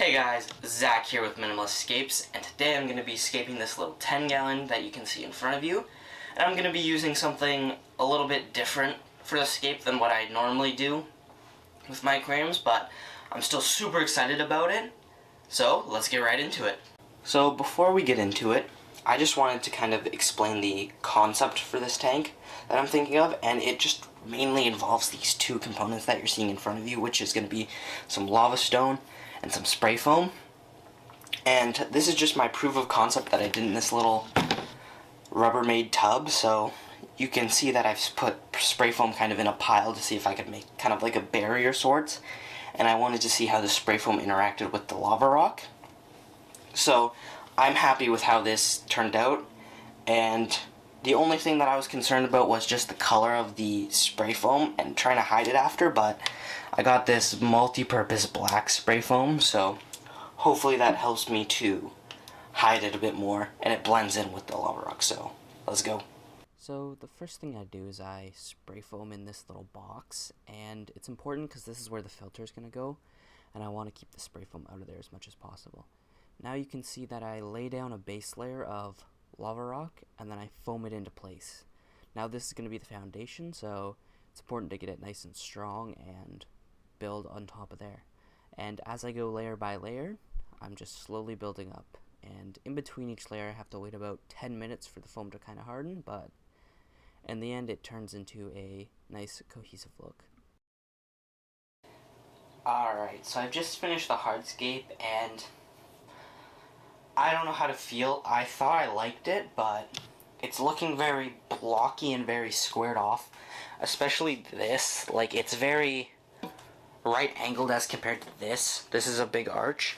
Hey guys, Zach here with Minimalist Scapes, and today I'm going to be scaping this little 10-gallon that you can see in front of you. And I'm going to be using something a little bit different for the scape than what I normally do with my aquariums, but I'm still super excited about it. So, let's get right into it. So, before we get into it, I just wanted to kind of explain the concept for this tank that I'm thinking of, and it just mainly involves these two components that you're seeing in front of you, which is going to be some lava stone and some spray foam. And this is just my proof of concept that I did in this little Rubbermaid tub. So you can see that I've put spray foam kind of in a pile to see if I could make kind of like a barrier sorts. And I wanted to see how the spray foam interacted with the lava rock. So I'm happy with how this turned out. And the only thing that I was concerned about was just the color of the spray foam and trying to hide it after, but I got this multi-purpose black spray foam, so hopefully that helps me to hide it a bit more, and it blends in with the lava rock, so let's go. So the first thing I do is I spray foam in this little box, and it's important because this is where the filter is going to go, and I want to keep the spray foam out of there as much as possible. Now you can see that I lay down a base layer of lava rock, and then I foam it into place. Now this is going to be the foundation, so it's important to get it nice and strong and build on top of there. And as I go layer by layer, I'm just slowly building up. And in between each layer, I have to wait about 10 minutes for the foam to kind of harden, but in the end, it turns into a nice cohesive look. Alright, so I've just finished the hardscape, and I don't know how to feel. I thought I liked it, but it's looking very blocky and very squared off. Especially this, like, it's very right angled as compared to this. This is a big arch,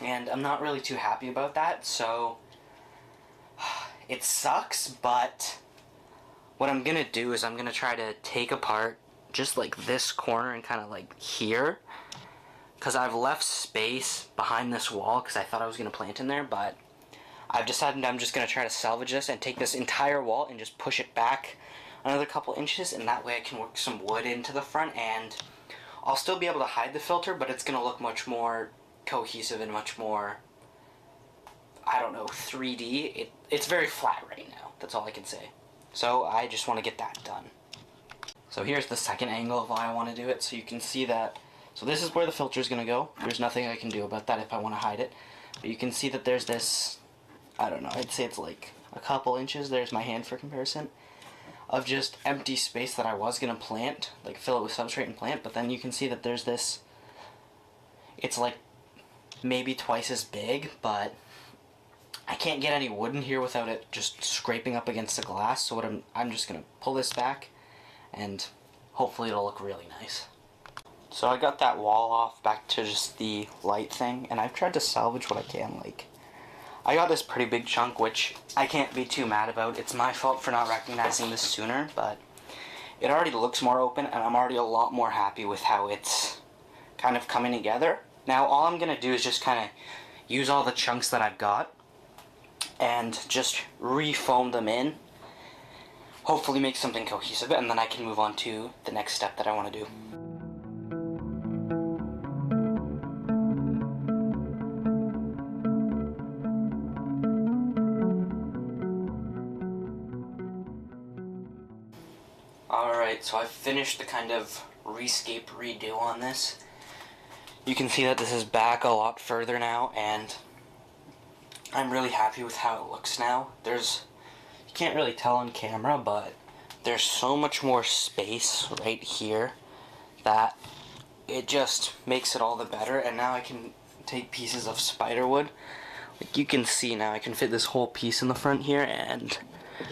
and I'm not really too happy about that, so it sucks, but what I'm gonna do is I'm gonna try to take apart just like this corner and kind of like here, because I've left space behind this wall because I thought I was going to plant in there, but I've decided I'm just going to try to salvage this and take this entire wall and just push it back another couple inches, and that way I can work some wood into the front, and I'll still be able to hide the filter, but it's going to look much more cohesive and much more, I don't know, 3D. It's very flat right now, that's all I can say. So I just want to get that done. So here's the second angle of why I want to do it, so you can see that. So this is where the filter is going to go. There's nothing I can do about that if I want to hide it. But you can see that there's this, I don't know, I'd say it's like a couple inches, there's my hand for comparison, of just empty space that I was going to plant, like fill it with substrate and plant, but then you can see that there's this, it's like maybe twice as big, but I can't get any wood in here without it just scraping up against the glass, so what I'm just going to pull this back, and hopefully it'll look really nice. So I got that wall off back to just the light thing, and I've tried to salvage what I can. Like, I got this pretty big chunk, which I can't be too mad about. It's my fault for not recognizing this sooner, but it already looks more open, and I'm already a lot more happy with how it's kind of coming together. Now all I'm going to do is just kind of use all the chunks that I've got and just re-foam them in. Hopefully make something cohesive, and then I can move on to the next step that I want to do. Alright, so I've finished the kind of rescape redo on this. You can see that this is back a lot further now, and I'm really happy with how it looks now. You can't really tell on camera, but there's so much more space right here that it just makes it all the better. And now I can take pieces of spiderwood. Like you can see now, I can fit this whole piece in the front here, and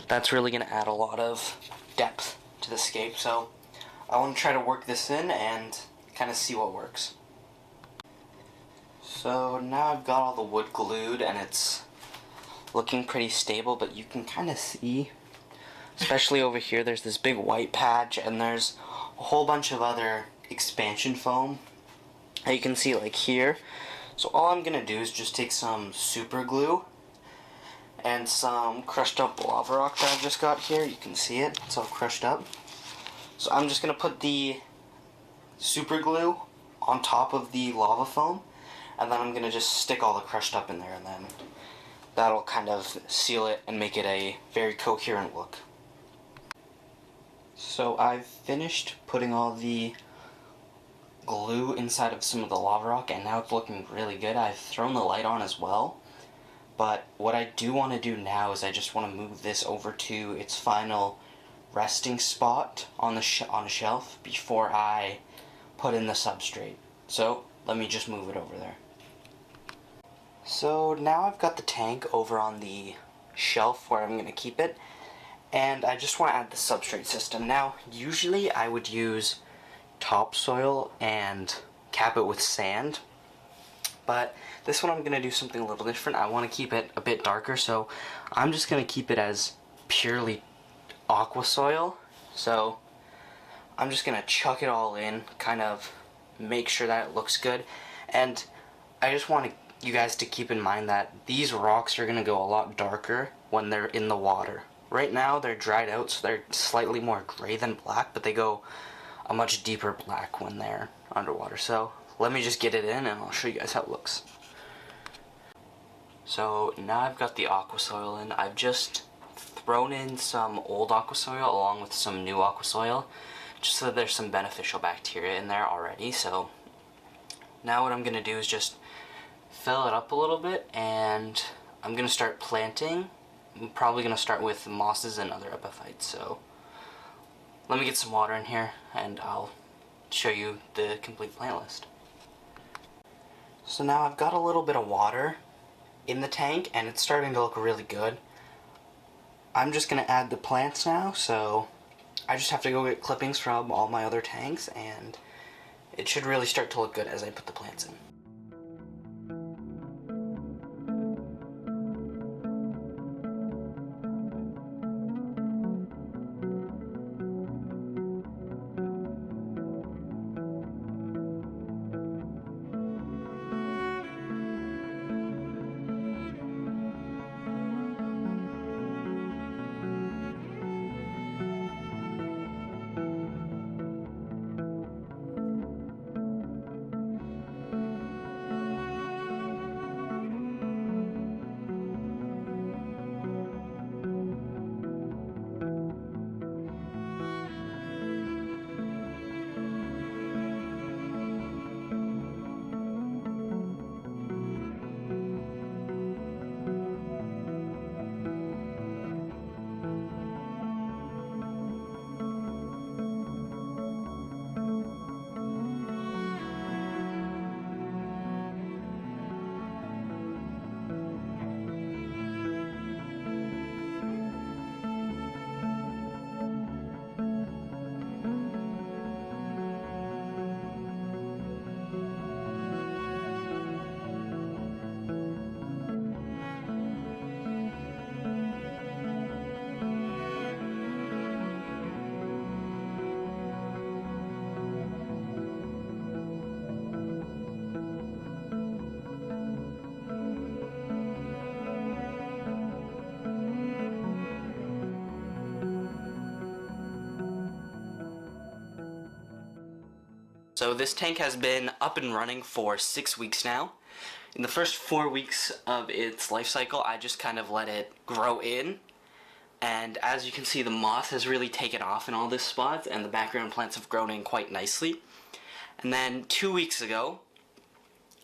that's really going to add a lot of depth to the scape. So I want to try to work this in and kind of see what works. So now I've got all the wood glued and it's looking pretty stable, but you can kind of see, especially over here, there's this big white patch, and there's a whole bunch of other expansion foam that you can see like here. So all I'm going to do is just take some super glue and some crushed up lava rock that I've just got here. You can see it, it's all crushed up. So I'm just going to put the super glue on top of the lava foam, and then I'm going to just stick all the crushed up in there, and then that'll kind of seal it and make it a very coherent look. So I've finished putting all the glue inside of some of the lava rock, and now it's looking really good. I've thrown the light on as well, but what I do want to do now is I just want to move this over to its final resting spot on the on a shelf before I put in the substrate. So let me just move it over there. So now I've got the tank over on the shelf where I'm going to keep it, and I just want to add the substrate system. Now, usually I would use topsoil and cap it with sand, but this one I'm going to do something a little different. I want to keep it a bit darker, so I'm just going to keep it as purely aqua soil. So I'm just going to chuck it all in, kind of make sure that it looks good, and I just want you guys to keep in mind that these rocks are going to go a lot darker when they're in the water. Right now they're dried out, so they're slightly more gray than black, but they go a much deeper black when they're underwater. So let me just get it in and I'll show you guys how it looks. So now I've got the aqua soil in. I've just thrown in some old aqua soil along with some new aqua soil, just so that there's some beneficial bacteria in there already. So now what I'm going to do is just fill it up a little bit, and I'm going to start planting. I'm probably going to start with mosses and other epiphytes. So let me get some water in here and I'll show you the complete plant list. So now I've got a little bit of water in the tank and it's starting to look really good. I'm just going to add the plants now, so I just have to go get clippings from all my other tanks, and it should really start to look good as I put the plants in. So this tank has been up and running for 6 weeks now. In the first 4 weeks of its life cycle, I just kind of let it grow in. And as you can see, the moss has really taken off in all these spots, and the background plants have grown in quite nicely. And then 2 weeks ago,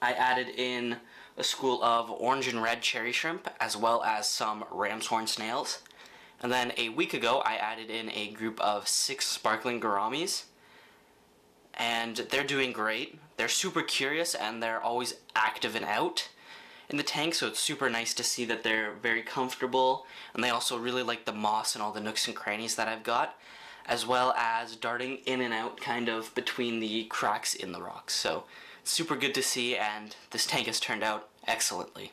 I added in a school of orange and red cherry shrimp, as well as some ram's horn snails. And then a week ago, I added in a group of 6 sparkling gouramis. And they're doing great. They're super curious and they're always active and out in the tank, so it's super nice to see that they're very comfortable, and they also really like the moss and all the nooks and crannies that I've got, as well as darting in and out kind of between the cracks in the rocks. So super good to see, and this tank has turned out excellently.